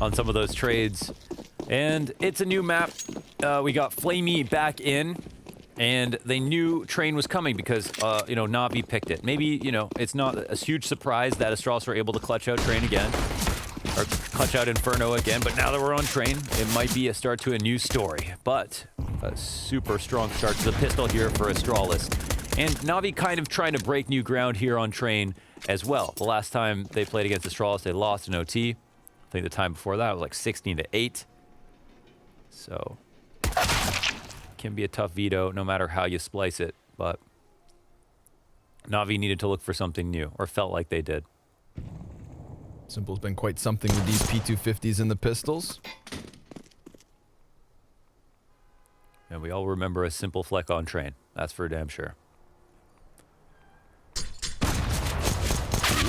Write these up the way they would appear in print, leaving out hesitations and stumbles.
on some of those trades. And it's a new map. We got Flamey back in, and they knew Train was coming because, you know, NaVi picked it. Maybe, you know, it's not a huge surprise that Astralis were able to clutch out Train again, or clutch out Inferno again, but now that we're on Train, it might be a start to a new story. But a super strong start to the pistol here for Astralis. And NaVi kind of trying to break new ground here on Train as well. The last time they played against Astralis, they lost in OT. I think the time before that was like 16-8. So, can be a tough veto no matter how you splice it, but NaVi needed to look for something new, or felt like they did. Simple's been quite something with these P250s and the pistols. And we all remember a Simple Fleck on Train. That's for damn sure.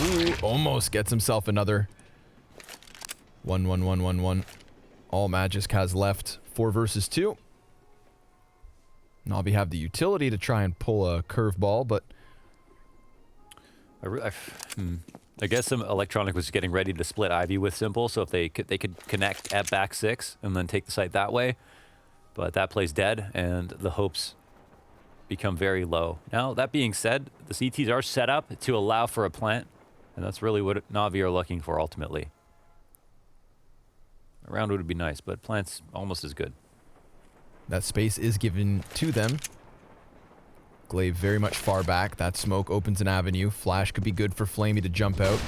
Ooh, almost gets himself another 1-1-1-1-1. All Magisk has left 4 versus 2. NaVi have the utility to try and pull a curveball, but I guess some Electronic was getting ready to split Ivy with Simple, so if they could connect at back 6 and then take the site that way. But that play's dead, and the hopes become very low. Now, that being said, the CTs are set up to allow for a plant, and that's really what NaVi are looking for ultimately. A round would be nice, but plant's almost as good. That space is given to them. Glaive very much far back. That smoke opens an avenue. Flash could be good for Flamey to jump out.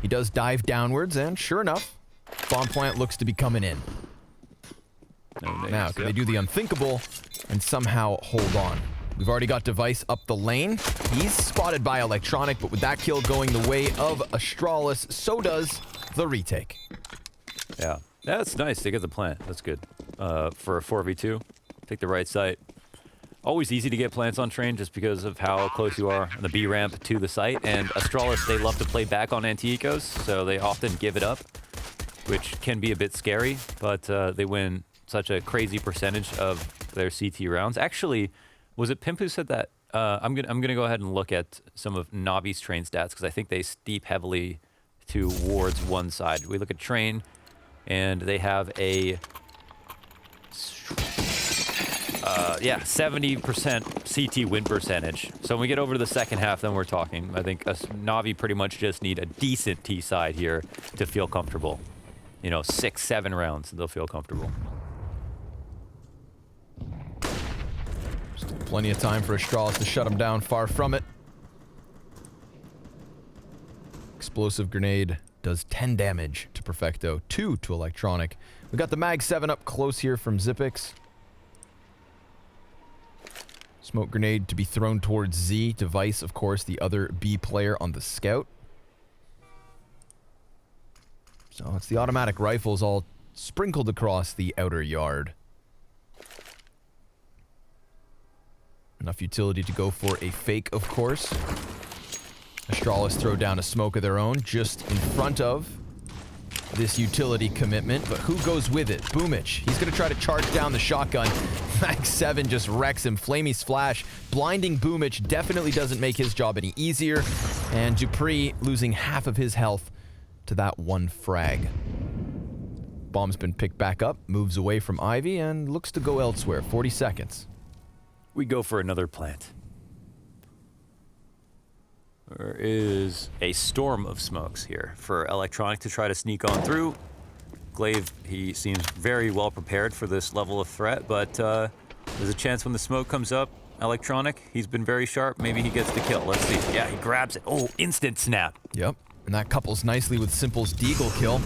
He does dive downwards, and sure enough, bomb plant looks to be coming in. Now, can they do the unthinkable and somehow hold on? We've already got Device up the lane. He's spotted by Electronic, but with that kill going the way of Astralis, so does the retake. Yeah, that's nice. They get the plant. That's good. For a 4v2, take the right site. Always easy to get plants on Train just because of how close you are on the B ramp to the site. And Astralis, they love to play back on anti-ecos, so they often give it up, which can be a bit scary, but they win such a crazy percentage of their CT rounds. Actually, was it Pimp who said that? I'm gonna go ahead and look at some of Navi's Train stats because I think they steep heavily towards one side. We look at Train, and they have a 70% CT win percentage. So when we get over to the second half, then we're talking. I think NaVi pretty much just need a decent T side here to feel comfortable. You know, 6-7 rounds, they'll feel comfortable. Still plenty of time for Astralis to shut him down. Far from it. Explosive grenade does 10 damage to Perfecto, 2 to Electronic. We got the Mag 7 up close here from Zipix. Smoke grenade to be thrown towards Z. Device, of course, the other B player on the scout. So it's the automatic rifles all sprinkled across the outer yard. Enough utility to go for a fake, of course. Astralis throw down a smoke of their own just in front of this utility commitment, but who goes with it? Boomich. He's going to try to charge down the shotgun. Mag 7 just wrecks him. Flamey's flash blinding Boomich definitely doesn't make his job any easier, and Dupree losing half of his health to that one frag. Bomb's been picked back up, moves away from Ivy, and looks to go elsewhere. 40 seconds. We go for another plant. There is a storm of smokes here for Electronic to try to sneak on through. Glaive, he seems very well prepared for this level of threat, but there's a chance when the smoke comes up, Electronic, he's been very sharp. Maybe he gets the kill. Let's see. Yeah, he grabs it. Oh, instant snap. Yep, and that couples nicely with Simple's deagle kill.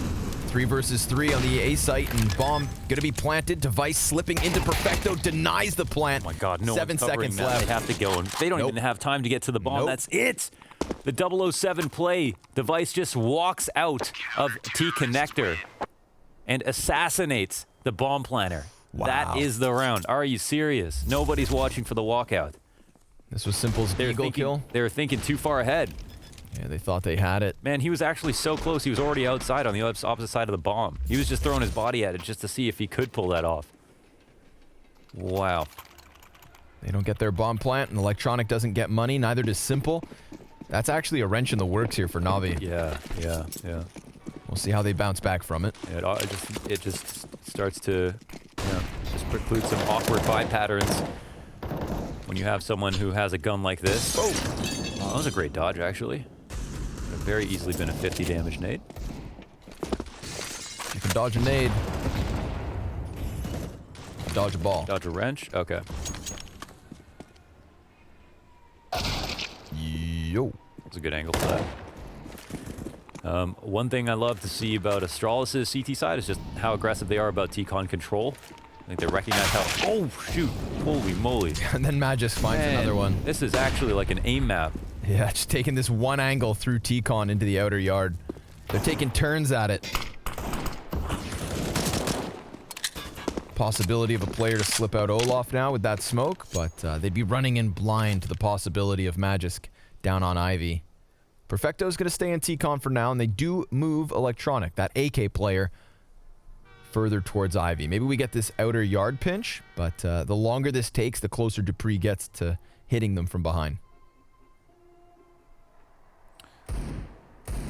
3 versus 3 on the A site, and bomb gonna be planted. Device slipping into Perfecto, denies the plant. Oh my god, no 7 seconds left. They have to go, and they don't even have time to get to the bomb. That's it. The 007 play. Device just walks out of T connector and assassinates the bomb planter. Wow. That is the round. Are you serious? Nobody's watching for the walkout. This was Simple's deagle kill. They were thinking too far ahead. Yeah, they thought they had it. Man, he was actually so close. He was already outside on the opposite side of the bomb. He was just throwing his body at it just to see if he could pull that off. Wow. They don't get their bomb plant, and Electronic doesn't get money. Neither does Simple. That's actually a wrench in the works here for NaVi. Yeah. We'll see how they bounce back from it. It just starts to, just preclude some awkward buy patterns when you have someone who has a gun like this. Oh, that was a great dodge, actually. Could have very easily been a 50 damage nade. You can dodge a nade. Dodge a ball. Dodge a wrench? Okay. Yo. That's a good angle for that. One thing I love to see about Astralis' CT side is just how aggressive they are about T-Con control. I think they recognize how... Oh, shoot. Holy moly. And then Magisk finds another one. This is actually like an aim map. Yeah, just taking this one angle through T-Con into the outer yard. They're taking turns at it. Possibility of a player to slip out Olaf now with that smoke, but they'd be running in blind to the possibility of Magisk down on Ivy. Perfecto's going to stay in T-Con for now, and they do move Electronic, that AK player, further towards Ivy. Maybe we get this outer yard pinch, but the longer this takes, the closer Dupree gets to hitting them from behind.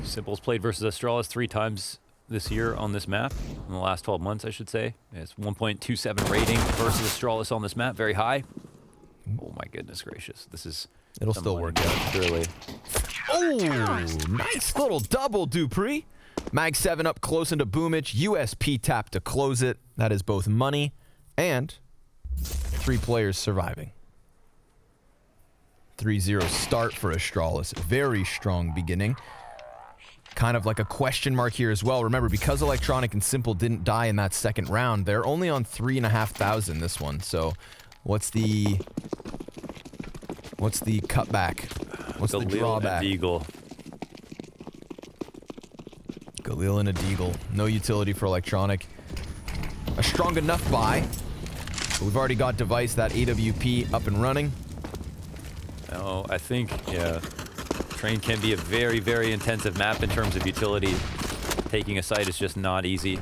Simple's played versus Astralis 3 times this year on this map, in the last 12 months, I should say. It's 1.27 rating versus Astralis on this map, very high. Oh my goodness gracious, this is... It'll still work out. Surely. Oh, nice little double, Dupree. Mag 7 up close into Boomich. USP tap to close it. That is both money and 3 players surviving. 3-0 start for Astralis. Very strong beginning. Kind of like a question mark here as well. Remember, because Electronic and Simple didn't die in that second round, they're only on 3,500 this one. So what's the cutback? What's the drawback? Deagle. Galil and a Deagle. No utility for Electronic. A strong enough buy. But we've already got Device, that AWP, up and running. Oh, I think, yeah. Train can be a very, very intensive map in terms of utility. Taking a site is just not easy.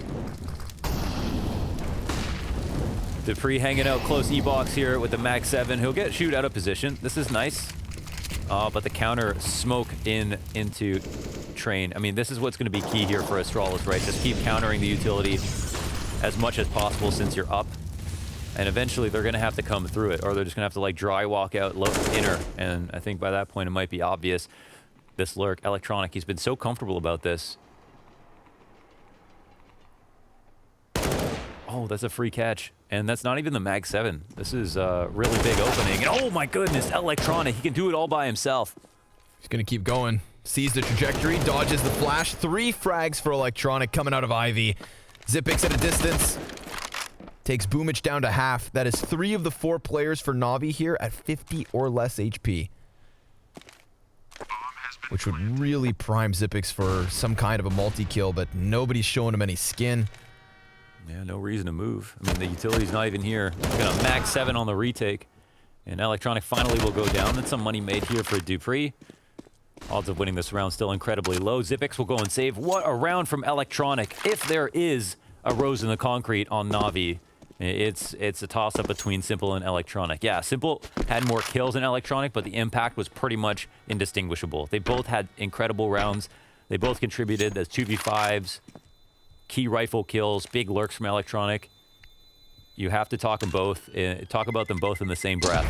Dupree hanging out close E-box here with the Mag 7. He'll get shoot out of position. This is nice. But the counter smoke into Train. I mean, this is what's going to be key here for Astralis, right? Just keep countering the utility as much as possible since you're up. And eventually they're going to have to come through it, or they're just going to have to like dry walk out low inner. And I think by that point it might be obvious. This lurk, Electronic, he's been so comfortable about this. Oh, that's a free catch. And that's not even the Mag 7. This is a really big opening. And oh my goodness, Electronic, he can do it all by himself. He's going to keep going. Sees the trajectory, dodges the flash. 3 frags for Electronic coming out of Ivy. Zipix at a distance. Takes Boomich down to half. That is 3 of the 4 players for NaVi here at 50 or less HP. Which would really prime Zipix for some kind of a multi-kill, but nobody's showing him any skin. Yeah, no reason to move. I mean, the utility's not even here. We're gonna Mag 7 on the retake. And Electronic finally will go down. That's some money made here for Dupree. Odds of winning this round still incredibly low. Zipix will go and save. What a round from Electronic. If there is a rose in the concrete on NaVi, it's a toss-up between Simple and Electronic. Yeah, Simple had more kills than Electronic, but the impact was pretty much indistinguishable. They both had incredible rounds. They both contributed as 2v5s, key rifle kills, big lurks from Electronic. You have to talk about them both in the same breath.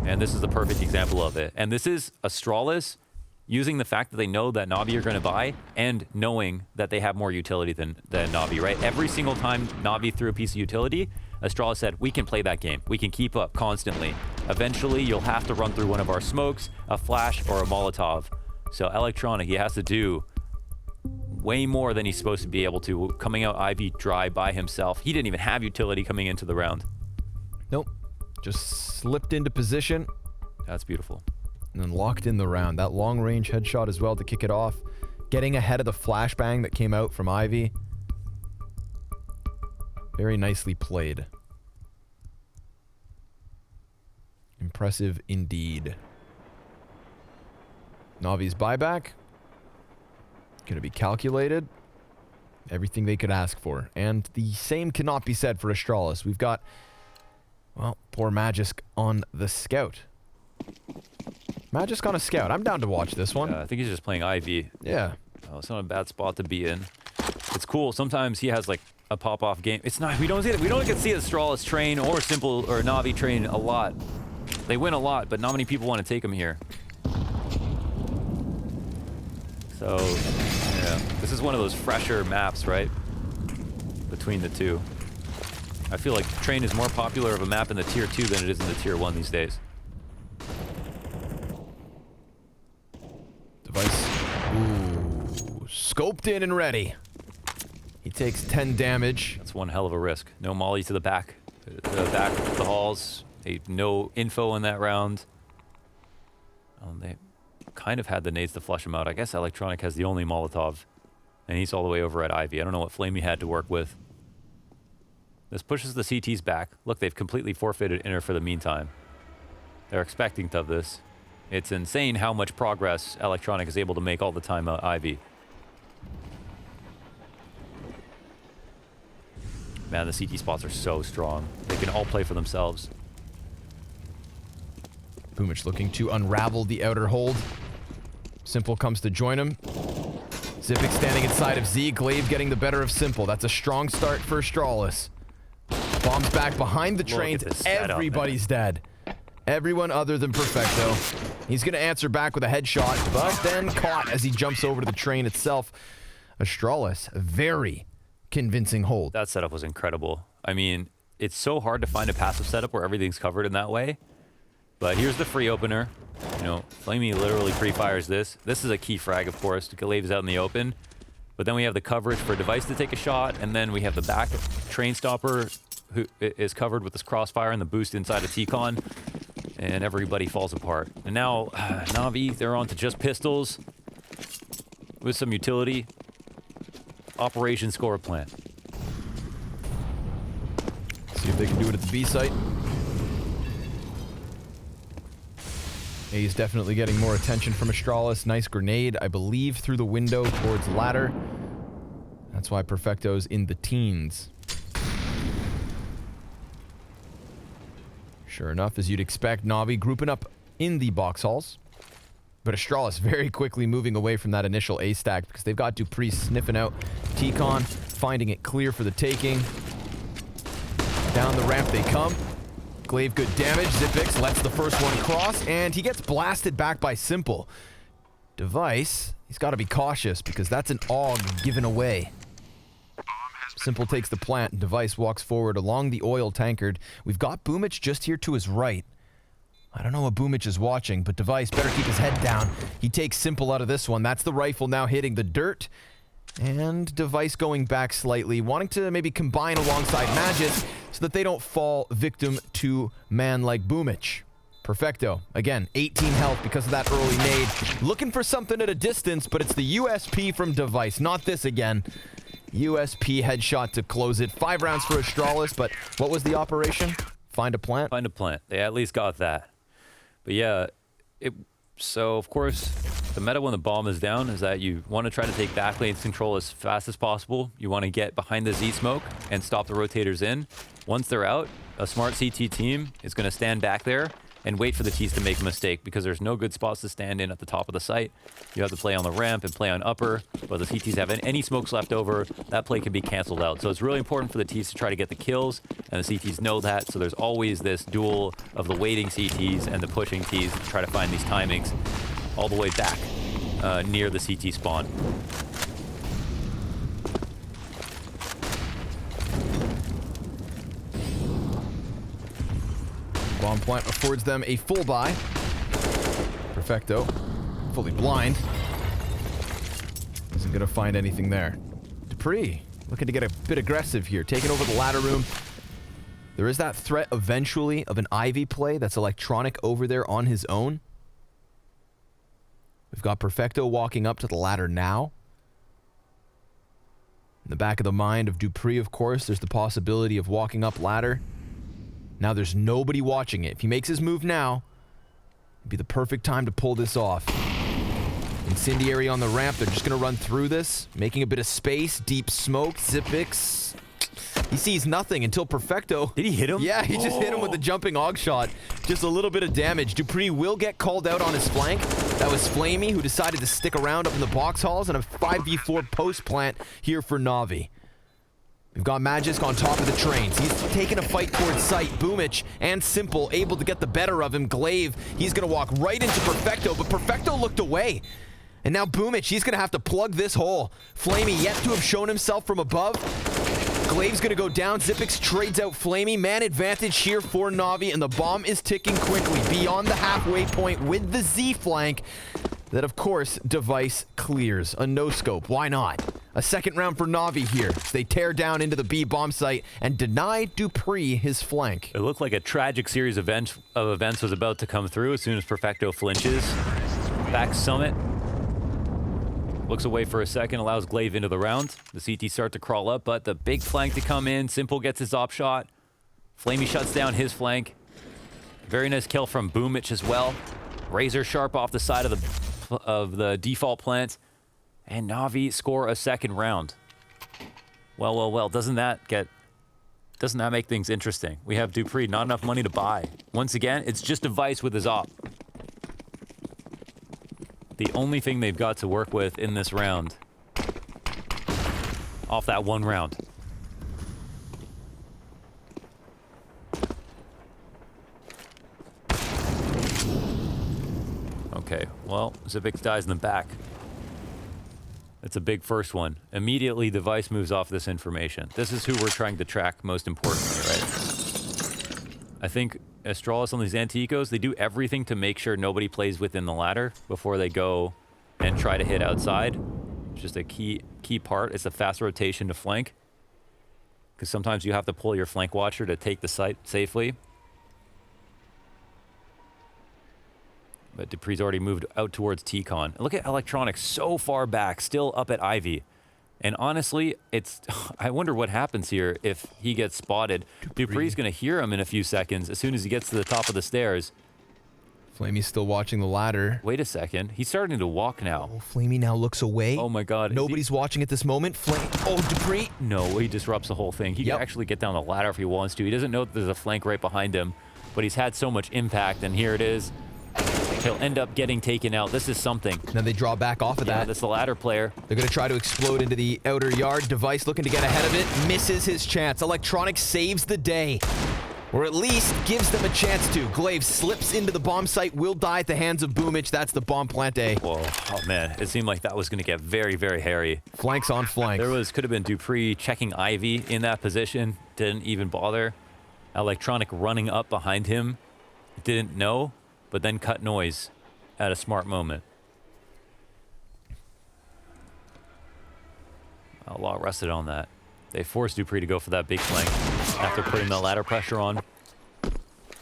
And this is the perfect example of it. And this is Astralis using the fact that they know that NaVi are going to buy and knowing that they have more utility than NaVi, right? Every single time NaVi threw a piece of utility, Astralis said, we can play that game. We can keep up constantly. Eventually, you'll have to run through one of our smokes, a flash, or a Molotov. So Electronic, he has to do way more than he's supposed to be able to, coming out Ivy dry by himself. He didn't even have utility coming into the round. Nope. Just slipped into position. That's beautiful. And then locked in the round. That long-range headshot as well to kick it off. Getting ahead of the flashbang that came out from Ivy. Very nicely played. Impressive indeed. NaVi's buyback. Going to be calculated. Everything they could ask for. And the same cannot be said for Astralis. We've got, well, poor Magisk on the scout. Magisk on a scout. I'm down to watch this one. I think he's just playing Ivy. Yeah. So it's not a bad spot to be in. It's cool. Sometimes he has like a pop-off game. It's not. We don't get to see Astralis train or Simple or NaVi train a lot. They win a lot, but not many people want to take them here. So yeah, this is one of those fresher maps, right? Between the two. I feel like Train is more popular of a map in the tier 2 than it is in the tier 1 these days. Device. Ooh. Scoped in and ready. He takes 10 damage. That's one hell of a risk. No molly to the back. To the back of the halls. No info in that round. They kind of had the nades to flush him out. I guess Electronic has the only Molotov. And he's all the way over at Ivy. I don't know what Flamey had to work with. This pushes the CTs back. Look, they've completely forfeited inner for the meantime. They're expecting of this. It's insane how much progress Electronic is able to make all the time at Ivy. Man, the CT spots are so strong. They can all play for themselves. Boomich looking to unravel the outer hold. Simple comes to join him. Zipic standing inside of Z. Glaive getting the better of Simple. That's a strong start for Astralis. Bombs back behind the trains. Everybody's dead. Everyone other than Perfecto. He's going to answer back with a headshot, but then caught as he jumps over to the train itself. Astralis, very convincing hold. That setup was incredible. I mean, it's so hard to find a passive setup where everything's covered in that way. But here's the free opener. You know, Flamey literally pre-fires this. This is a key frag, of course. Glaive's out in the open. But then we have the coverage for Device to take a shot, and then we have the back train stopper who is covered with this crossfire and the boost inside of T-Con, and everybody falls apart. And now, NaVi, they're on to just pistols with some utility. Operation Score Plan. See if they can do it at the B site. A is definitely getting more attention from Astralis. Nice grenade, I believe, through the window towards ladder. That's why Perfecto's in the teens. Sure enough, as you'd expect, NaVi grouping up in the box halls. But Astralis very quickly moving away from that initial A stack because they've got Dupree sniffing out T-Con, finding it clear for the taking. Down the ramp they come. Glaive, good damage. Zipix lets the first one cross, and he gets blasted back by Simple. Device, he's got to be cautious because that's an AUG given away. Simple takes the plant, and Device walks forward along the oil tankard. We've got Boomich just here to his right. I don't know what Boomich is watching, but Device better keep his head down. He takes Simple out of this one. That's the rifle now hitting the dirt. And Device going back slightly, wanting to maybe combine alongside Magis so that they don't fall victim to man like Boomich. Perfecto. Again, 18 health because of that early nade. Looking for something at a distance, but it's the USP from Device. Not this again. USP headshot to close it. 5 rounds for Astralis, but what was the operation? Find a plant? Find a plant. They at least got that. But yeah, so of course, the meta when the bomb is down is that you want to try to take backlanes control as fast as possible. You want to get behind the Z smoke and stop the rotators in. Once they're out, a smart CT team is going to stand back there and wait for the T's to make a mistake because there's no good spots to stand in at the top of the site. You have to play on the ramp and play on upper, but the CTs have any smokes left over, that play can be canceled out. So it's really important for the T's to try to get the kills, and the CTs know that, so there's always this duel of the waiting CTs and the pushing T's to try to find these timings all the way back near the CT spawn. Bomb plant affords them a full buy. Perfecto. Fully blind. Isn't going to find anything there. Dupree looking to get a bit aggressive here. Taking over the ladder room. There is that threat eventually of an Ivy play that's Electronic over there on his own. We've got Perfecto walking up to the ladder now. In the back of the mind of Dupree, of course, there's the possibility of walking up ladder. Now there's nobody watching it. If he makes his move now, it'd be the perfect time to pull this off. Incendiary on the ramp. They're just going to run through this, making a bit of space. Deep smoke. Zipix. He sees nothing until Perfecto. Did he hit him? Yeah, he just hit him with the jumping AUG shot. Just a little bit of damage. Dupree will get called out on his flank. That was Flamey, who decided to stick around up in the box halls, and a 5v4 post plant here for NaVi. We've got Magisk on top of the trains. He's taking a fight towards sight. Boomich and Simple able to get the better of him. Glaive, he's going to walk right into Perfecto, but Perfecto looked away. And now Boomich, he's going to have to plug this hole. Flamey yet to have shown himself from above. Glaive's going to go down. Zipix trades out Flamey. Man advantage here for NaVi, and the bomb is ticking quickly beyond the halfway point with the Z flank. That, of course, Device clears. A no-scope. Why not? A second round for NaVi here. They tear down into the B bomb site and deny Dupree his flank. It looked like a tragic series of events was about to come through as soon as Perfecto flinches. Back Summit. Looks away for a second, allows Glaive into the round. The CT start to crawl up, but the big flank to come in. Simple gets his op shot. Flamey shuts down his flank. Very nice kill from Boomich as well. Razor sharp off the side of the default plant. And NaVi score a second round. Well. Doesn't that make things interesting? We have Dupree, not enough money to buy. Once again, it's just Device with his op. The only thing they've got to work with in this round. Off that one round. Okay, well, Zipix dies in the back. That's a big first one. Immediately, Device moves off this information. This is who we're trying to track most importantly, right? I think Astralis on these anti-ecos, they do everything to make sure nobody plays within the ladder before they go and try to hit outside. It's just a key part. It's a fast rotation to flank. Because sometimes you have to pull your flank watcher to take the site safely. But Dupree's already moved out towards T-Con. Look at Electronics so far back, still up at Ivy. And honestly, I wonder what happens here if he gets spotted. Dupree's going to hear him in a few seconds as soon as he gets to the top of the stairs. Flamey's still watching the ladder. Wait a second. He's starting to walk now. Oh, Flamey now looks away. Oh my god. Nobody's watching at this moment. Oh, Dupree. No, he disrupts the whole thing. He can actually get down the ladder if he wants to. He doesn't know that there's a flank right behind him, but he's had so much impact, and here it is. He'll end up getting taken out. This is something. Now they draw back off of that. That's the ladder player. They're going to try to explode into the outer yard. Device looking to get ahead of it. Misses his chance. Electronics saves the day. Or at least gives them a chance to. Glaive slips into the bomb site. Will die at the hands of Boomich. That's the bomb plant A. Whoa. Oh, man. It seemed like that was going to get very, very hairy. Flanks on flanks. Could have been Dupree checking Ivy in that position. Didn't even bother. Electronic running up behind him. Didn't know. But then cut noise at a smart moment. Outlaw rested on that. They forced Dupree to go for that big flank after putting the ladder pressure on.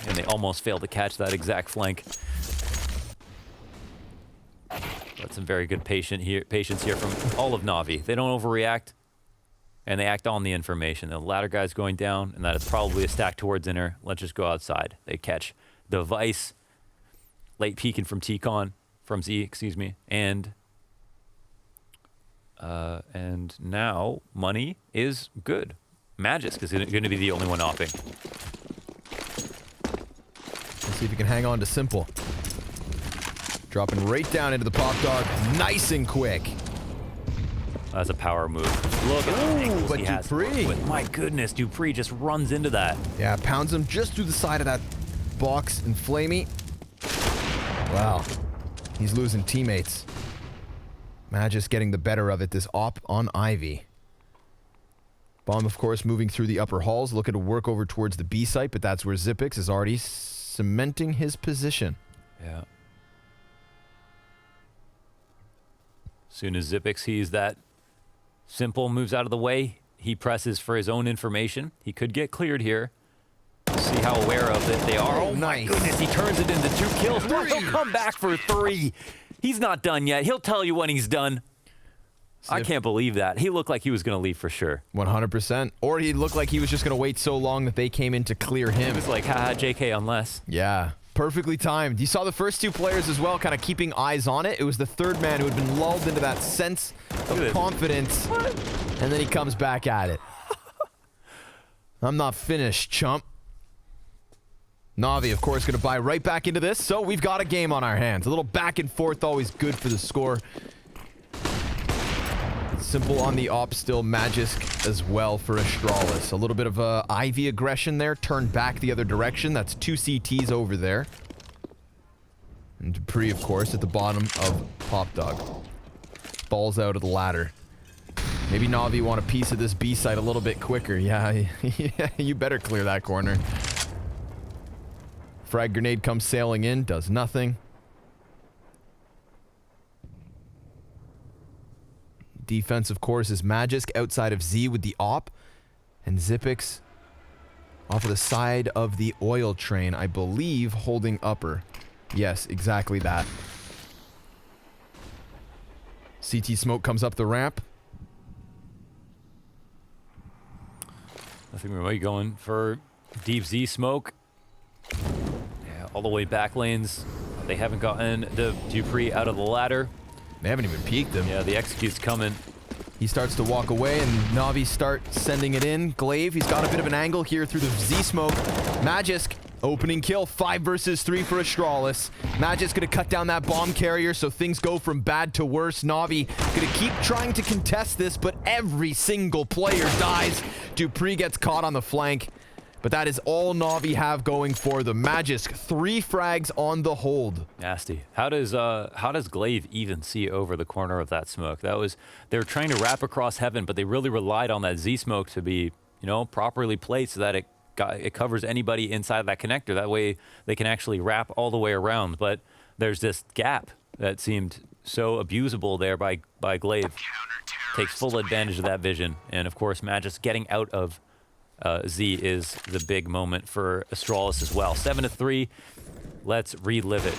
And they almost failed to catch that exact flank. That's some very good patience here from all of NaVi. They don't overreact, and they act on the information. The ladder guy's going down, and that is probably a stack towards inner. Let's just go outside. They catch Device. Late peeking from T-Con, from Z, excuse me, and now money is good. Magisk is going to be the only one opping. Let's see if he can hang on to Simple. Dropping right down into the pop dog, nice and quick. That's a power move. Look at the angles but he has. Dupree. My goodness, Dupree just runs into that. Yeah, pounds him just through the side of that box, and Flamey. Wow, he's losing teammates. Magisk getting the better of it, this op on Ivy. Bomb, of course, moving through the upper halls, looking to work over towards the B site, but that's where Zipix is already cementing his position. Yeah. Soon as Zipix sees that Simple moves out of the way, he presses for his own information. He could get cleared here. See how aware of it they are. Oh my goodness, he turns it into 2 kills. He'll come back for 3. He's not done yet. He'll tell you when he's done. I can't believe that. He looked like he was going to leave for sure. 100%. Or he looked like he was just going to wait so long that they came in to clear him. It was like, haha, JK, unless. Yeah, perfectly timed. You saw the first 2 players as well, kind of keeping eyes on it. It was the third man who had been lulled into that sense of confidence. And then he comes back at it. I'm not finished, chump. NaVi, of course, going to buy right back into this, so we've got a game on our hands. A little back and forth, always good for the score. Simple on the op still, Magisk as well for Astralis. A little bit of Ivy aggression there, turned back the other direction. That's 2 CTs over there. And Dupree, of course, at the bottom of Pop Dog. Falls out of the ladder. Maybe NaVi want a piece of this B site a little bit quicker. Yeah, yeah, you better clear that corner. Frag grenade comes sailing in, does nothing. Defense, of course, is Magisk outside of Z with the op. And Zipix off of the side of the oil train, I believe, holding upper. Yes, exactly that. CT smoke comes up the ramp. I think we might be going for deep Z smoke. Yeah, all the way back lanes. They haven't gotten the Dupree out of the ladder. They haven't even peeked him. Yeah, the execute's coming. He starts to walk away, and NaVi start sending it in. Glaive, he's got a bit of an angle here through the Z smoke. Magisk, opening kill, 5 versus 3 for Astralis. Magisk gonna cut down that bomb carrier, so things go from bad to worse. NaVi gonna keep trying to contest this, but every single player dies. Dupree gets caught on the flank. But that is all NaVi have going for the Magisk. 3 frags on the hold. Nasty. How does Glaive even see over the corner of that smoke? They were trying to wrap across heaven, but they really relied on that Z smoke to be, you know, properly placed so that it covers anybody inside that connector. That way they can actually wrap all the way around. But there's this gap that seemed so abusable there by Glaive. Takes full advantage of that vision, and of course Magisk getting out of Z is the big moment for Astralis as well. 7-3. Let's relive it.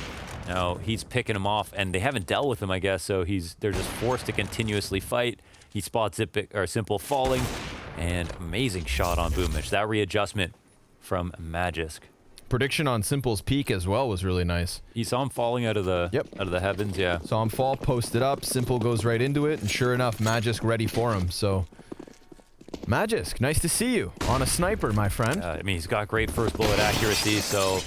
Now he's picking him off, and they haven't dealt with him, I guess. So they're just forced to continuously fight. He spots Simple falling, and amazing shot on Boomich. That readjustment from Magisk. Prediction on Simple's peak as well was really nice. You saw him falling out of the heavens, yeah. Saw him fall, posted up. Simple goes right into it, and sure enough, Magisk ready for him. So. Magisk, nice to see you on a sniper, my friend. I mean, he's got great first bullet accuracy, so,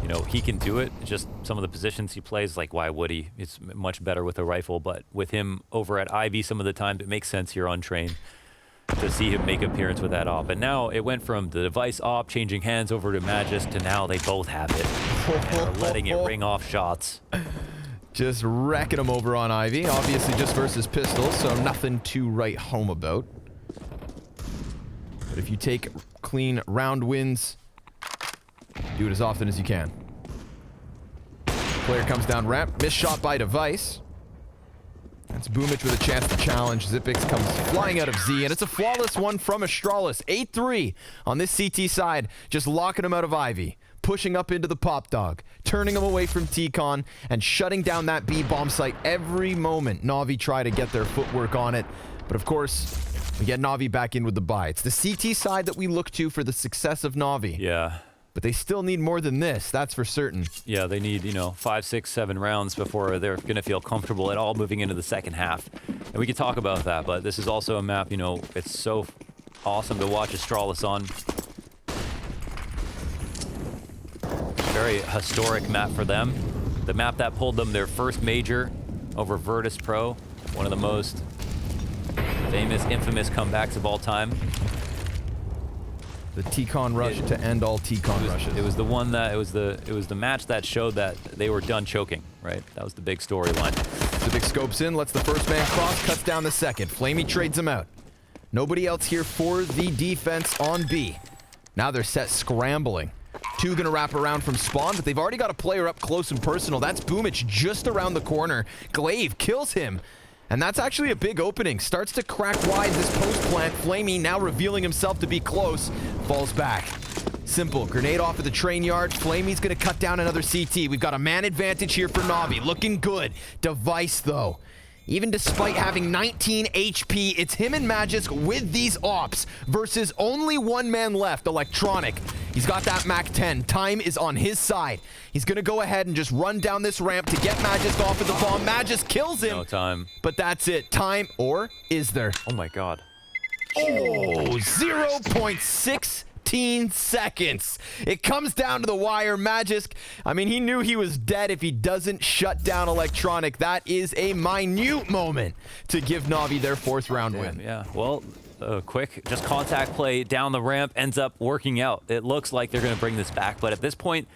you know, he can do it. Just some of the positions he plays, like, why would he? It's much better with a rifle, but with him over at Ivy some of the time, it makes sense here on train to see him make appearance with that op. But now it went from the device op changing hands over to Magisk to now they both have it. And they're letting it ring off shots. Just wrecking him over on Ivy. Obviously just versus pistols, so nothing to write home about. But if you take clean round wins, do it as often as you can. Player comes down ramp. Missed shot by device. That's Boomich with a chance to challenge. Zipix comes flying out of Z, and it's a flawless one from Astralis. 8-3 on this CT side. Just locking him out of Ivy. Pushing up into the Pop Dog. Turning him away from T-Con, and shutting down that B bomb site every moment. NaVi try to get their footwork on it. But of course, we get NaVi back in with the buy. It's the CT side that we look to for the success of NaVi. Yeah. But they still need more than this, that's for certain. Yeah, they need, 5, 6, 7 rounds before they're going to feel comfortable at all moving into the second half. And we could talk about that, but this is also a map, it's so awesome to watch Astralis on. Very historic map for them. The map that pulled them their first major over Virtus Pro. One of the most famous, infamous comebacks of all time. The T-Con rush to end all T-Con rushes. It was the one that it was the match that showed that they were done choking, right? That was the big storyline. The big scopes in, lets the first man cross, cuts down the second. Flamey trades him out. Nobody else here for the defense on B. Now they're set scrambling. 2 gonna wrap around from spawn, but they've already got a player up close and personal. That's Boomich just around the corner. Glaive kills him. And that's actually a big opening. Starts to crack wide this post plant. Flamey now revealing himself to be close. Falls back. Simple. Grenade off of the train yard. Flamey's going to cut down another CT. We've got a man advantage here for NaVi. Looking good. Device, though. Even despite having 19 HP, it's him and Magisk with these ops versus only one man left, Electronic. He's got that Mac 10. Time is on his side. He's going to go ahead and just run down this ramp to get Magisk off of the bomb. Magisk kills him. No time. But that's it. Time, or is there? Oh my god. Oh, 0.16 seconds. It comes down to the wire. Magisk, I mean, he knew he was dead if he doesn't shut down Electronic. That is a minute moment to give NaVi their 4th round win. Yeah, well, quick, just contact play down the ramp ends up working out. It looks like they're going to bring this back, but at this point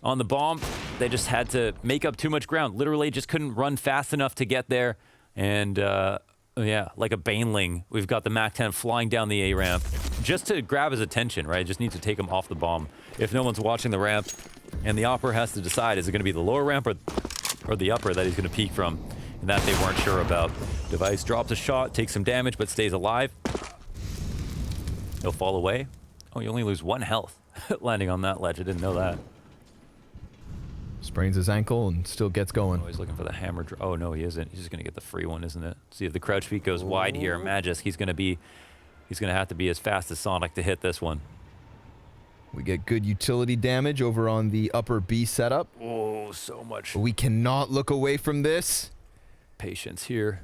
on the bomb, they just had to make up too much ground. Literally just couldn't run fast enough to get there. And yeah, like a baneling, we've got the MAC-10 flying down the A ramp just to grab his attention, right? Just need to take him off the bomb. If no one's watching the ramp, and the opera has to decide, is it going to be the lower ramp or the upper that he's going to peek from? And that they weren't sure about. Device drops a shot, takes some damage, but stays alive. He'll fall away. Oh, you only lose 1 health landing on that ledge. I didn't know that. Sprains his ankle and still gets going. Oh, he's looking for the hammer. Oh, no, he isn't. He's just going to get the free one, isn't it? See if the crouch peek goes wide here. Magisk, he's going to have to be as fast as Sonic to hit this one. We get good utility damage over on the upper B setup. Oh, so much. But we cannot look away from this. Patience here.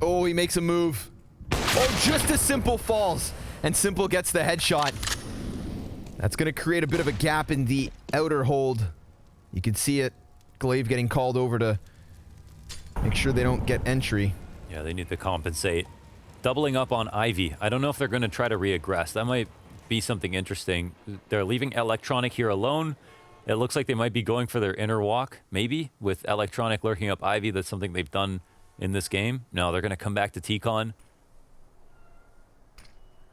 Oh, he makes a move. Oh, just as Simple falls. And Simple gets the headshot. That's going to create a bit of a gap in the outer hold. You can see it. Glaive getting called over to make sure they don't get entry. Yeah, they need to compensate. Doubling up on Ivy. I don't know if they're going to try to re-aggress. That might be something interesting. They're leaving Electronic here alone. It looks like they might be going for their inner walk, maybe, with Electronic lurking up Ivy. That's something they've done in this game. No, they're going to come back to T-Con.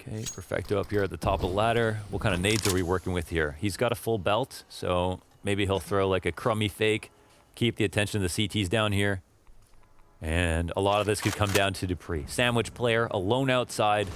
Okay, Perfecto up here at the top of the ladder. What kind of nades are we working with here? He's got a full belt, so maybe he'll throw like a crummy fake, keep the attention of the CTs down here. And a lot of this could come down to Dupree. Sandwich player, alone outside.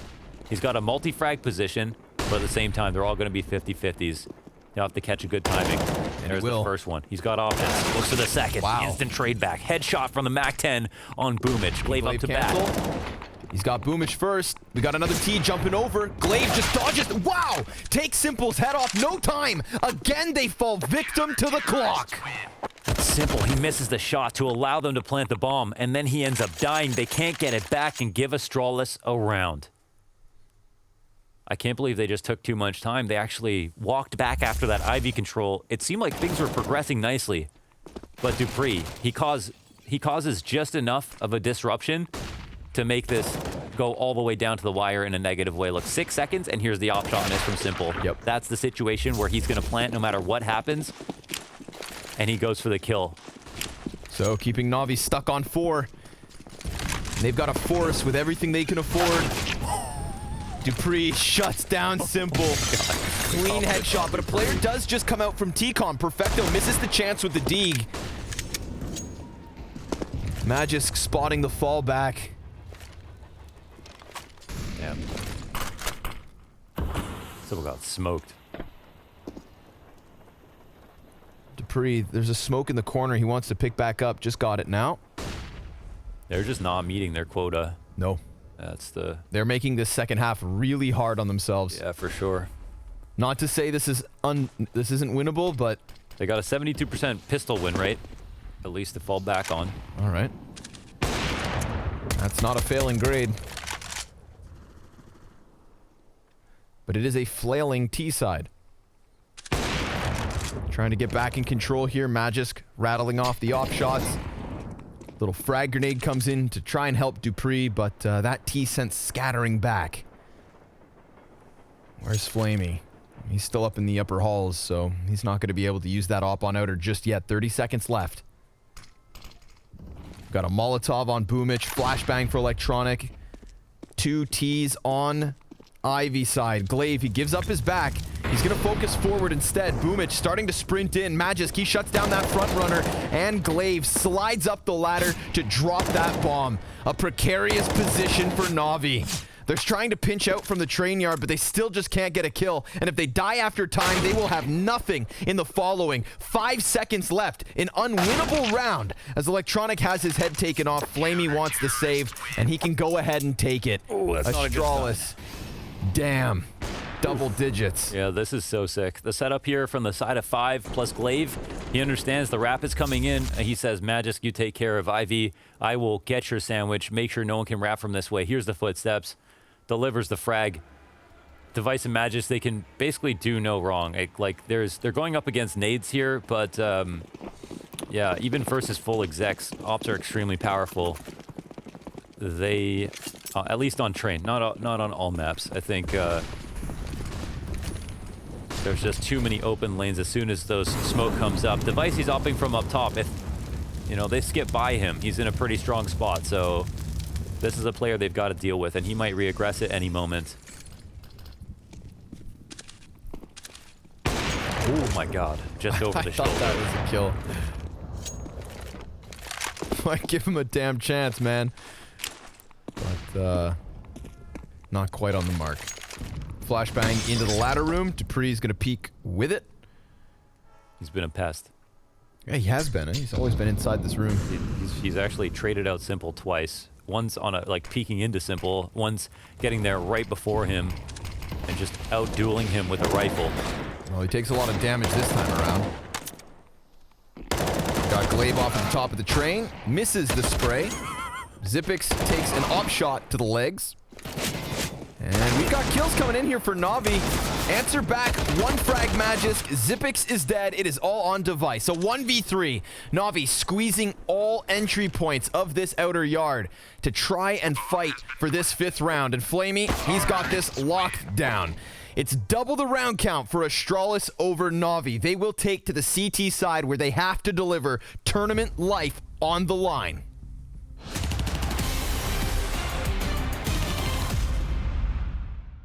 He's got a multi-frag position, but at the same time, they're all going to be 50-50s. You'll have to catch a good timing. And there's the first one. He's got options. Looks for the second. Wow. Instant trade back. Headshot from the MAC-10 on Boomich. Glaive up to cancel. bat. He's got Boomich first. We got another T jumping over. Glaive just dodges. Wow! Takes Simple's head off. No time. Again, they fall victim to the clock. It's simple. He misses the shot to allow them to plant the bomb, and then he ends up dying. They can't get it back and give Astralis a round. I can't believe they just took too much time. They actually walked back after that Ivy control. It seemed like things were progressing nicely. But Dupree, he causes just enough of a disruption to make this go all the way down to the wire in a negative way. Look, 6 seconds, and here's the op shot miss from Simple. Yep. That's the situation where he's going to plant no matter what happens. And he goes for the kill. So keeping Navi stuck on 4. They've got a force with everything they can afford. Dupree shuts down Simple. Clean headshot, but a player does just come out from T-Con. Perfecto misses the chance with the Deeg. Magisk spotting the fallback. Yeah. Simple got smoked. Dupree, there's a smoke in the corner. He wants to pick back up. Just got it now. They're just not meeting their quota. No. That's the... They're making this second half really hard on themselves. Yeah, for sure. Not to say this isn't winnable, but... They got a 72% pistol win rate. At least to fall back on. All right. That's not a failing grade. But it is a flailing T-side. Trying to get back in control here. Magisk rattling off the op shots. Little frag grenade comes in to try and help Dupree, but that T sent scattering back. Where's Flamey? He's still up in the upper halls, so he's not going to be able to use that op on outer just yet. 30 seconds left. Got a Molotov on Boomich. Flashbang for Electronic. 2 Ts on Ivy side. Glaive, he gives up his back. He's going to focus forward instead. Boomich starting to sprint in. Magisk, he shuts down that front runner. And Glaive slides up the ladder to drop that bomb. A precarious position for NaVi. They're trying to pinch out from the train yard, but they still just can't get a kill. And if they die after time, they will have nothing in the following. 5 seconds left. An unwinnable round as Electronic has his head taken off. Flamey wants the save, and he can go ahead and take it. Oh, that's not a good Astralis. Damn. Double digits. Yeah, this is so sick. The setup here from the side of 5 plus Glaive. He understands the rap is coming in. He says, Magisk, you take care of Ivy. I will get your sandwich. Make sure no one can rap from this way. Here's the footsteps. Delivers the frag. Device and Magis, they can basically do no wrong. Like they're going up against nades here, but yeah, even versus full execs, ops are extremely powerful. They, at least on train, not on all maps. I think there's just too many open lanes as soon as those smoke comes up. Device, he's opting from up top. If you know they skip by him, he's in a pretty strong spot. So this is a player they've got to deal with, and he might reaggress at any moment. Oh my god, just over the shoulder. I thought that was a kill. Might give him a damn chance, man. But, not quite on the mark. Flashbang into the ladder room. Dupree's gonna peek with it. He's been a pest. Yeah, he has been. He's always been inside this room. He's actually traded out Simple twice. One's on a, like, peeking into Simple. One's getting there right before him and just out-dueling him with a rifle. Well, he takes a lot of damage this time around. Got Glaive off the top of the train. Misses the spray. Zipix takes an op shot to the legs. And we've got kills coming in here for NaVi. Answer back, 1 frag Magisk. Zipix is dead. It is all on Device. So 1v3. NaVi squeezing all entry points of this outer yard to try and fight for this 5th round. And Flamey, he's got this locked down. It's double the round count for Astralis over NaVi. They will take to the CT side where they have to deliver tournament life on the line.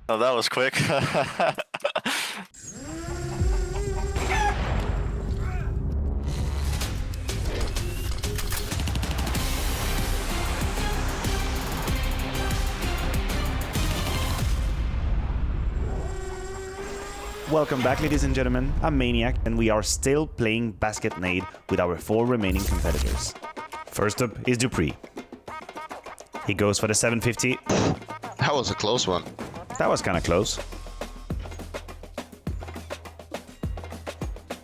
Oh, that was quick. Welcome back, ladies and gentlemen. I'm Maniac, and we are still playing Basket Nade with our 4 remaining competitors. First up is Dupree. He goes for the 750. That was a close one. That was kind of close.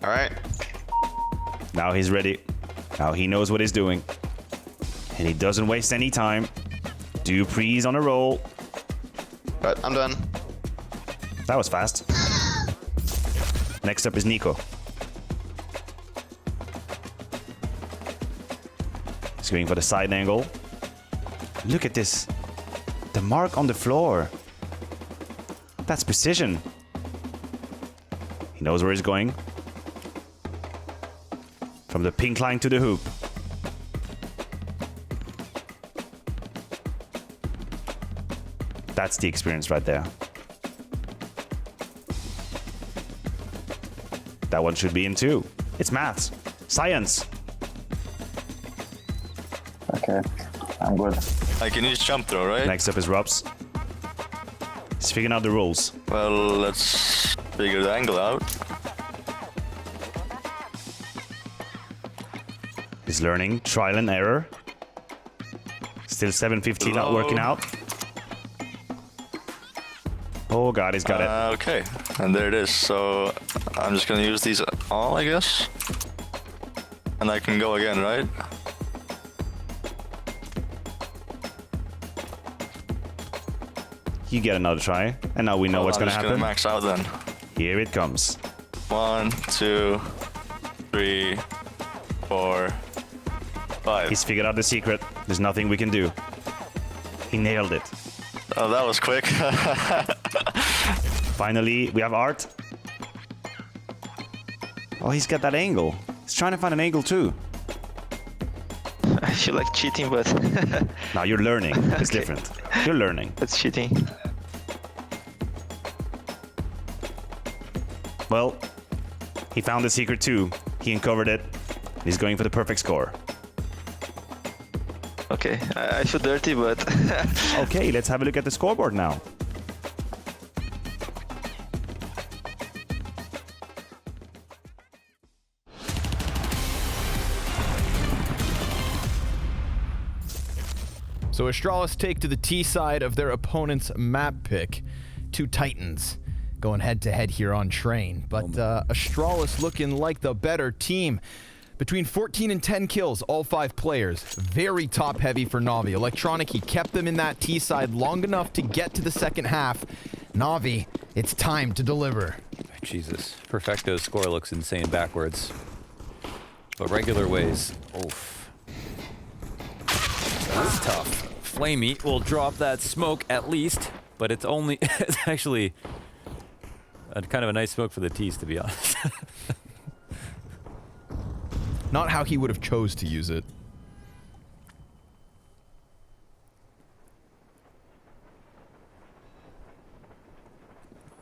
All right. Now he's ready. Now he knows what he's doing. And he doesn't waste any time. Dupree's on a roll. Right, I'm done. That was fast. Next up is Nico. He's going for the side angle. Look at this. The mark on the floor. That's precision. He knows where he's going. From the pink line to the hoop. That's the experience right there. That one should be in too. It's maths. Science. Okay, I'm good. I can use jump throw, right? Next up is Robs. He's figuring out the rules. Well, let's figure the angle out. He's learning. Trial and error. Still 750 not working out. Oh god, he's got it. Okay, and there it is. So I'm just gonna use these all, I guess. And I can go again, right? You get another try, and now we know what's gonna happen. I'm just gonna max out then. Here it comes. 1, 2, 3, 4, 5. He's figured out the secret. There's nothing we can do. He nailed it. Oh, that was quick. Finally, we have Art. Oh, he's got that angle. He's trying to find an angle too. I feel like cheating, but Now you're learning. It's Okay. different. You're learning. that's cheating. Well, he found the secret too. He uncovered it. He's going for the perfect score. Okay, I feel dirty, but Okay, let's have a look at the scoreboard now. So Astralis take to the T side of their opponent's map pick. 2 Titans going head-to-head here on train. But Astralis looking like the better team. Between 14 and 10 kills, all 5 players. Very top-heavy for NaVi. Electronic, he kept them in that T side long enough to get to the second half. NaVi It's time to deliver. Jesus. Perfecto's score looks insane backwards. But regular ways. Oof. That's tough. Flamey will drop that smoke at least, but it's only... it's actually kind of a nice smoke for the tees, to be honest. Not how he would have chose to use it.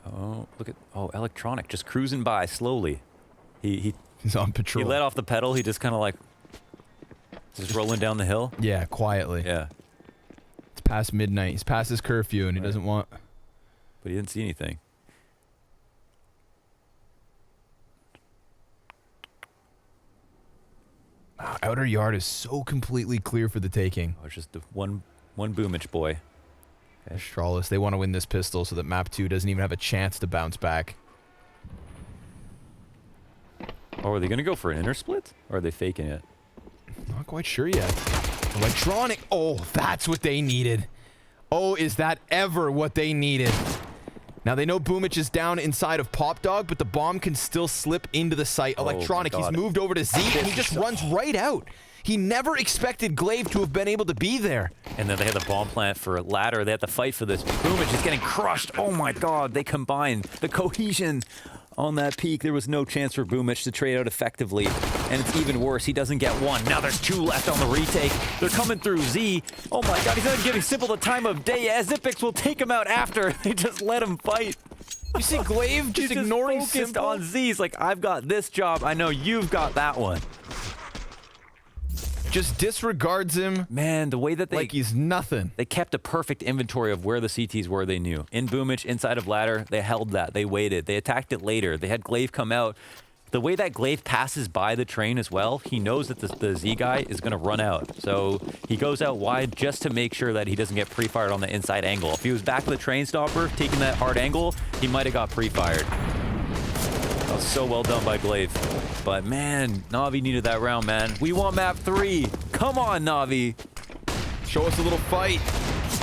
Oh, look at... Oh, electronic. Just cruising by slowly. He's on patrol. He let off the pedal. He just kind of like... Just rolling down the hill. Yeah, quietly. Yeah. It's past midnight. He's past his curfew and he doesn't want... But he didn't see anything. Wow, outer yard is so completely clear for the taking. Oh, it's just the one boomage boy. Okay. Astralis, they want to win this pistol so that map 2 doesn't even have a chance to bounce back. Oh, are they going to go for an inner split? Or are they faking it? Not quite sure yet. Electronic. Oh, that's what they needed. Oh, is that ever what they needed? Now, they know Boomich is down inside of Pop Dog, but the bomb can still slip into the site. Electronic, he's moved over to Z, and he just runs right out. He never expected Glaive to have been able to be there. And then they had the bomb plant for ladder. They had to fight for this. Boomich is getting crushed. Oh my god, they combined. The cohesion on that peak. There was no chance for Boomich to trade out effectively. And it's even worse, he doesn't get one. Now there's 2 left on the retake. They're coming through Z. Oh my god, he's not giving Simple the time of day. Zipix will take him out after. They just let him fight. You see Glaive just ignoring Simple on Z. He's like, I've got this job. I know you've got that one. Just disregards him. Man, the way that they... Like he's nothing. They kept a perfect inventory of where the CTs were, they knew. In Boomich, inside of ladder, they held that. They waited. They attacked it later. They had Glaive come out. The way that Glaive passes by the train as well, he knows that the Z guy is going to run out. So he goes out wide just to make sure that he doesn't get pre-fired on the inside angle. If he was back of the train stopper, taking that hard angle, he might have got pre-fired. That was so well done by Glaive. But man, NaVi needed that round, man. We want map 3. Come on, NaVi. Show us a little fight.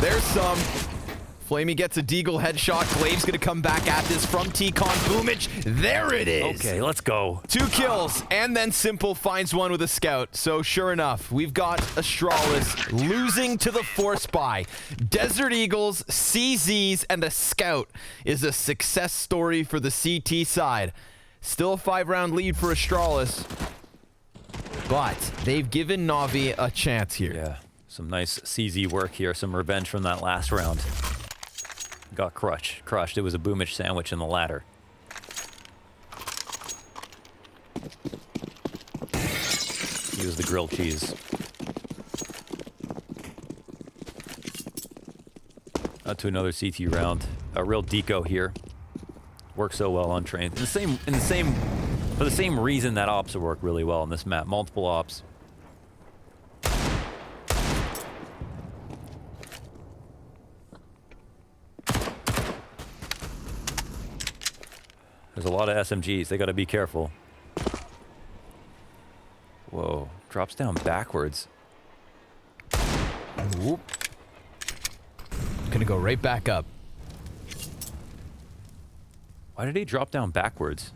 There's some. Flamey gets a Deagle headshot. Glaive's gonna come back at this from T-Con. Boomich. There it is. Okay, let's go. 2 kills, and then Simple finds one with a scout. So sure enough, we've got Astralis losing to the Force Buy. Desert Eagles, CZs, and a scout is a success story for the CT side. Still a 5-round lead for Astralis, but they've given NaVi a chance here. Yeah, some nice CZ work here. Some revenge from that last round. Got crushed. It was a Boomich sandwich in the ladder. He was the grilled cheese. Out to another CT round. A real deco here. Works so well on trains. For the same reason that ops work really well on this map. Multiple ops. There's a lot of SMGs. They got to be careful. Whoa. Drops down backwards. Whoop. Gonna go right back up. Why did he drop down backwards?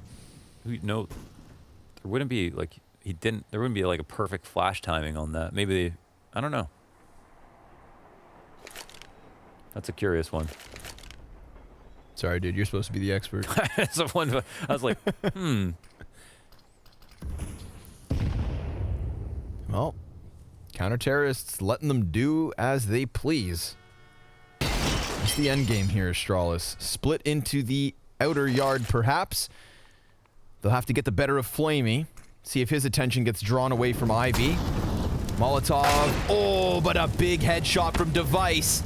No, there wouldn't be like there wouldn't be like a perfect flash timing on that. Maybe I don't know. That's a curious one. Sorry, dude. You're supposed to be the expert. That's the one. I was like, Well, counter-terrorists letting them do as they please. That's the end game here, Astralis. Split into the outer yard, perhaps. They'll have to get the better of Flamey. See if his attention gets drawn away from Ivy. Molotov. Oh, but a big headshot from Device.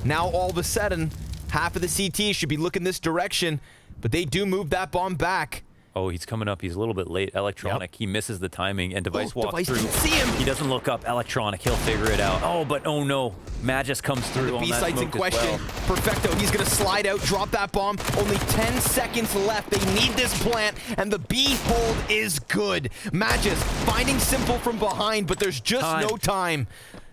Now, all of a sudden, half of the CT should be looking this direction, but they do move that bomb back. oh, he's coming up. He's a little bit late. Electronic. Yep. He misses the timing, and Device walks Device through. didn't see him. He doesn't look up. Electronic. He'll figure it out. Oh, but oh no. Magus comes through. The on B that site's in smoke as question. well. Perfecto. He's going to slide out, drop that bomb. Only 10 seconds left. They need this plant, and the B hold is good. Magus finding Simple from behind, but there's just no time.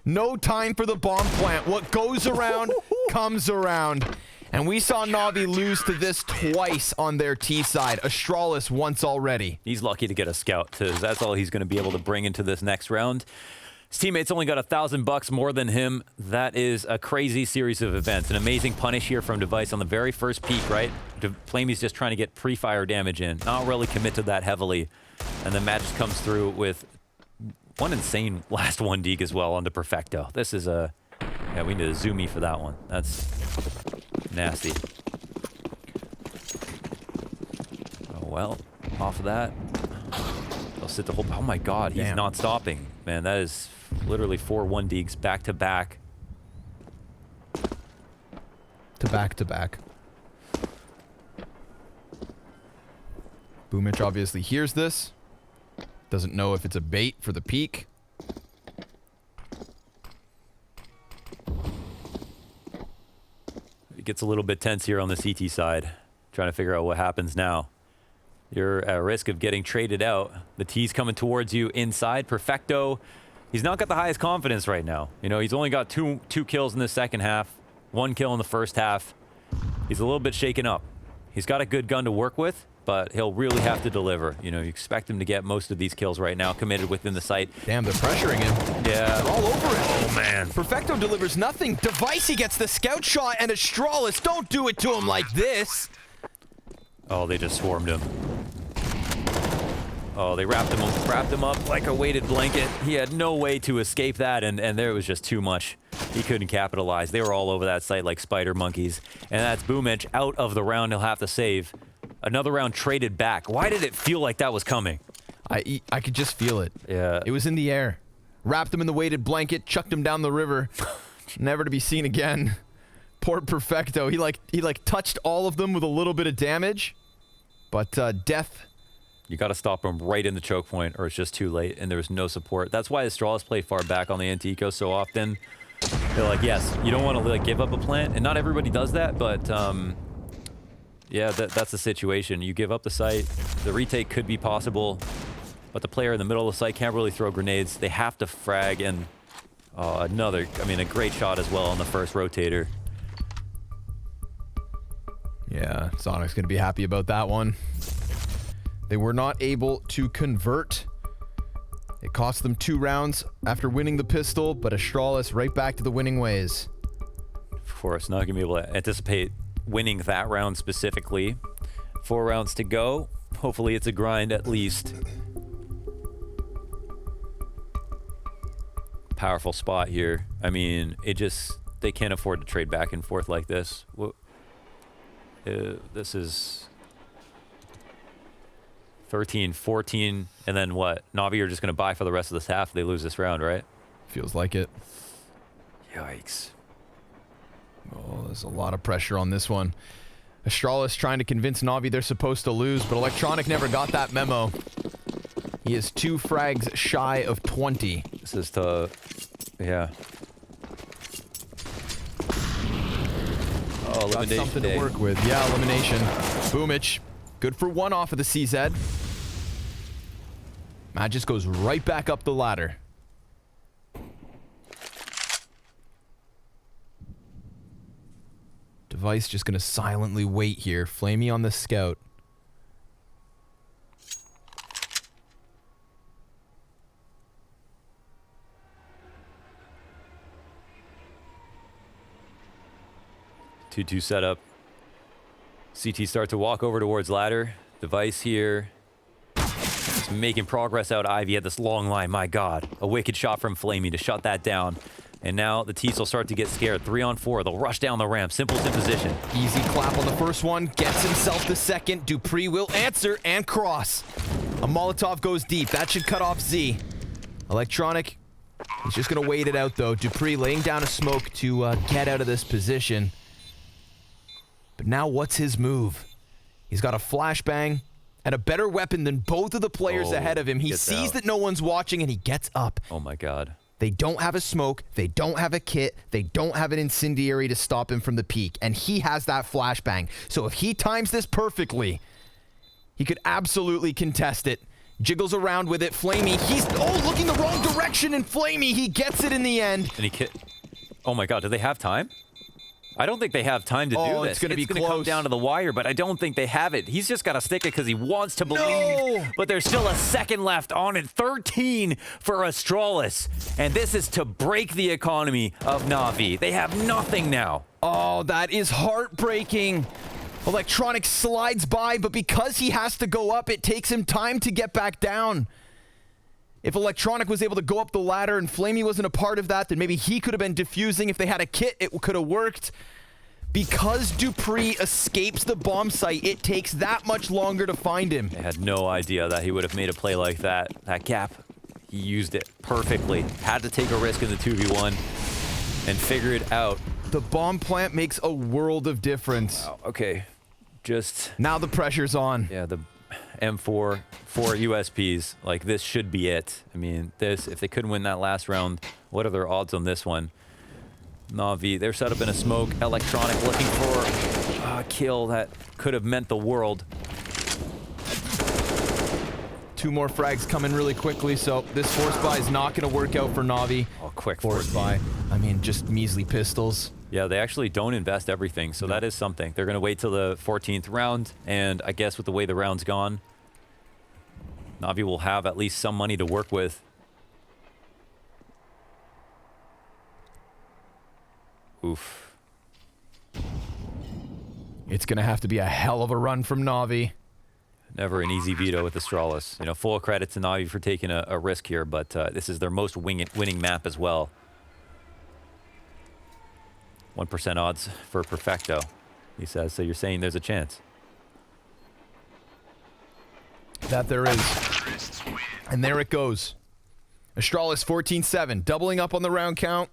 No time for the bomb plant. What goes around comes around. And we saw NaVi lose to this twice on their T side. Astralis once already. He's lucky to get a scout, because that's all he's going to be able to bring into this next round. His teammates only got $1,000 more than him. That is a crazy series of events. An amazing punish here from Device on the very first peak, right? Flamey's just trying to get pre-fire damage in. Not really commit to that heavily. And then Matt just comes through with one insane last 1 deke as well onto Perfecto. This is a... Yeah, we need a zoomie for that one. That's nasty. Oh, well. Off of that. They'll sit the whole... Oh, my God. He's Damn. not stopping. Man, that is literally 4 1-dekes back to back. To back. Boomich obviously hears this. Doesn't know if it's a bait for the peak. It gets a little bit tense here on the CT side. Trying to figure out what happens now. You're at risk of getting traded out. The T's coming towards you inside. Perfecto. He's not got the highest confidence right now. You know, he's only got two kills in the second half. 1 kill in the first half. He's a little bit shaken up. He's got a good gun to work with, but he'll really have to deliver. You know, you expect him to get most of these kills right now, committed within the site. Damn, they're pressuring him. Yeah. They're all over it. Oh, man. Perfecto delivers nothing. Device, he gets the scout shot, and Astralis, don't do it to him like this. Oh, they just swarmed him. Oh, they wrapped him up like a weighted blanket. He had no way to escape that, and there was just too much. He couldn't capitalize. They were all over that site like spider monkeys. And that's Boomich out of the round. He'll have to save. Another round traded back. Why did it feel like that was coming? I could just feel it. Yeah. It was in the air. Wrapped him in the weighted blanket, chucked him down the river. Never to be seen again. Poor Perfecto. He like touched all of them with a little bit of damage. But death... You got to stop him right in the choke point, or it's just too late, and there's no support. That's why Astralis play far back on the anti-eco so often. They're like, yes, you don't want to like give up a plant, and not everybody does that, but yeah, that's the situation. You give up the site, the retake could be possible, but the player in the middle of the site can't really throw grenades. They have to frag, and a great shot as well on the first rotator. Yeah, Sonic's gonna be happy about that one. They were not able to convert. It cost them 2 rounds after winning the pistol, but Astralis right back to the winning ways. Of course, not going to be able to anticipate winning that round specifically. 4 rounds to go. Hopefully it's a grind at least. Powerful spot here. I mean, they can't afford to trade back and forth like this. This is... 13, 14, and then what? NaVi are just going to buy for the rest of this half if they lose this round, right? Feels like it. Yikes. Oh, there's a lot of pressure on this one. Astralis trying to convince NaVi they're supposed to lose, but Electronic never got that memo. He is 2 frags shy of 20. This is to... Yeah. Oh, Got elimination something day. to work with. Yeah, elimination. Boomich. Good for 1 off of the CZ. Matt just goes right back up the ladder. Device just gonna silently wait here. Flamey on the scout. Two setup. CT start to walk over towards ladder. Device here. Just making progress out. Ivy had this long line. My God. A wicked shot from Flamey to shut that down. And now the T's will start to get scared. 3 on 4. They'll rush down the ramp. Simple's in position. Easy clap on the first one. Gets himself the second. Dupree will answer and cross. A Molotov goes deep. That should cut off Z. Electronic. He's just going to wait it out, though. Dupree laying down a smoke to get out of this position. But now what's his move? He's got a flashbang and a better weapon than both of the players ahead of him. He sees that no one's watching and he gets up. Oh my God. They don't have a smoke. They don't have a kit. They don't have an incendiary to stop him from the peak. And he has that flashbang. So if he times this perfectly, he could absolutely contest it. Jiggles around with it. Flamey, he's looking the wrong direction, and Flamey, he gets it in the end. And oh my God, do they have time? I don't think they have time to do this. It's gonna be come close. down to the wire, but I don't think they have it. He's just got to stick it because he wants to believe. No! But there's still a second left on it. 13 for Astralis. And this is to break the economy of NaVi. They have nothing now. Oh, that is heartbreaking. Electronic slides by, but because he has to go up, it takes him time to get back down. If Electronic was able to go up the ladder and Flamey wasn't a part of that, then maybe he could have been defusing. If they had a kit, it could have worked. Because Dupree escapes the bomb site, it takes that much longer to find him. They had no idea that he would have made a play like that. That gap, he used it perfectly. Had to take a risk in the 2v1 and figure it out. The bomb plant makes a world of difference. Wow, okay, just... Now the pressure's on. Yeah, the M4, 4 USPs, like this should be it. I mean, this, if they couldn't win that last round, what are their odds on this one? NaVi, they're set up in a smoke. Electronic looking for a kill that could have meant the world. 2 more frags coming really quickly, so this force buy is not going to work out for NaVi. Oh, quick Force buy. I mean, just measly pistols. Yeah, they actually don't invest everything, so that is something. They're going to wait till the 14th round, and I guess with the way the round's gone, NaVi will have at least some money to work with. Oof. It's going to have to be a hell of a run from NaVi. Never an easy veto with Astralis. You know, full credit to NaVi for taking a risk here, but this is their most winning map as well. 1% odds for Perfecto, he says. So you're saying there's a chance? That there is. And there it goes. Astralis 14-7, doubling up on the round count.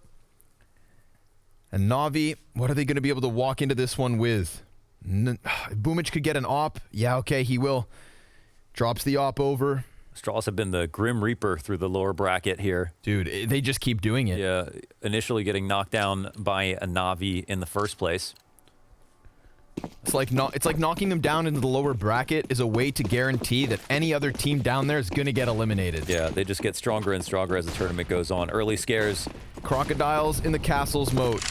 And NaVi, what are they going to be able to walk into this one with? Boomich could get an op. Yeah, okay, he will. Drops the op over. Astralis have been the Grim Reaper through the lower bracket here. Dude, they just keep doing it. Yeah, initially getting knocked down by a NaVi in the first place. It's like knocking them down into the lower bracket is a way to guarantee that any other team down there is going to get eliminated. Yeah, they just get stronger and stronger as the tournament goes on. Early scares. Crocodiles in the castle's moat.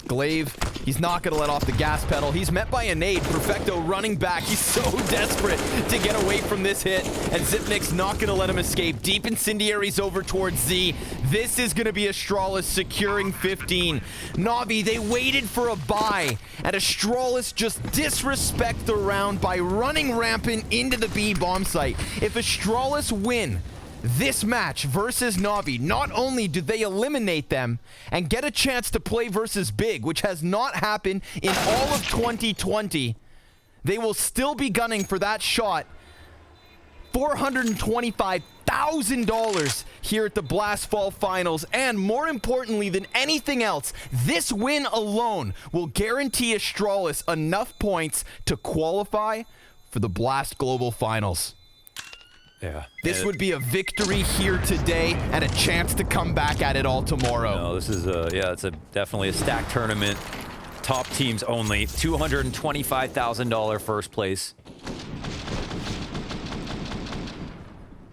Glaive, he's not going to let off the gas pedal. He's met by a nade. Perfecto running back. He's so desperate to get away from this hit. And Zipnik's not going to let him escape. Deep incendiaries over towards Z. This is going to be Astralis securing 15. NaVi, they waited for a buy. And Astralis just disrespect the round by running rampant into the B bomb site. If Astralis win this match versus NaVi, not only do they eliminate them and get a chance to play versus Big, which has not happened in all of 2020, they will still be gunning for that shot. $425,000 here at the Blast Fall Finals, and more importantly than anything else, this win alone will guarantee Astralis enough points to qualify for the Blast Global Finals. Yeah. This would be a victory here today and a chance to come back at it all tomorrow. No, this is it's definitely a stacked tournament. Top teams only. $225,000 first place.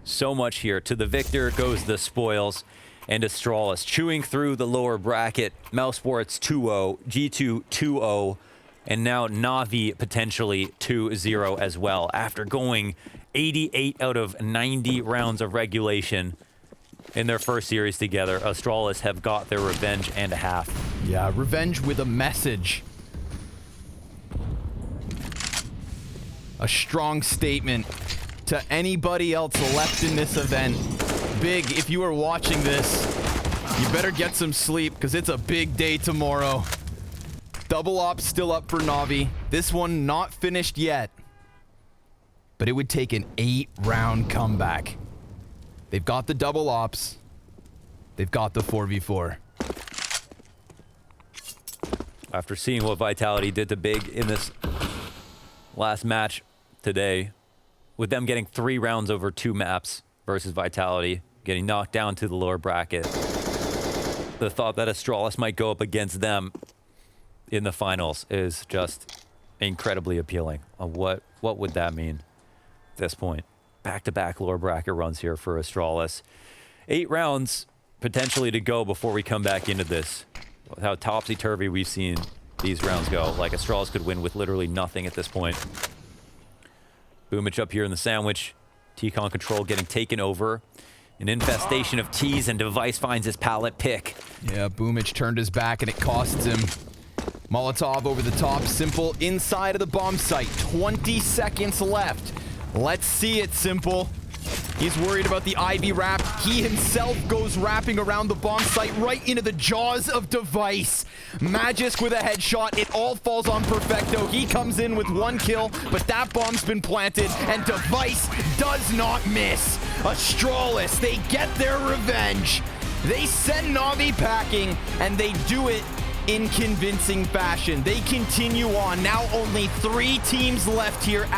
So much here. To the victor goes the spoils. And Astralis chewing through the lower bracket. Mousesports 2-0, G2 2-0, and now NaVi potentially 2-0 as well. After going 88 out of 90 rounds of regulation in their first series together, Astralis have got their revenge and a half. Yeah, revenge with a message. A strong statement to anybody else left in this event. Big, if you are watching this, you better get some sleep because it's a big day tomorrow. Double op still up for NaVi. This one not finished yet. But it would take an 8-round comeback. They've got the double ops. They've got the 4v4. After seeing what Vitality did to Big in this last match today, with them getting 3 rounds over 2 maps versus Vitality, getting knocked down to the lower bracket, the thought that Astralis might go up against them in the finals is just incredibly appealing. What would that mean at this point? Back-to-back lower bracket runs here for Astralis. 8 rounds potentially to go before we come back into this. With how topsy-turvy we've seen these rounds go. Like, Astralis could win with literally nothing at this point. Boomich up here in the sandwich. T-Con control getting taken over. An infestation of T's, and Device finds his pallet pick. Yeah, Boomich turned his back and it costs him. Molotov over the top, Simple inside of the bomb site. 20 seconds left. Let's see it, Simple. He's worried about the Ivy wrap. He himself goes wrapping around the bomb site right into the jaws of Device. Magisk with a headshot. It all falls on Perfecto. He comes in with 1 kill, but that bomb's been planted, and Device does not miss. Astralis, they get their revenge. They send NaVi packing, and they do it in convincing fashion. They continue on. Now only 3 teams left here at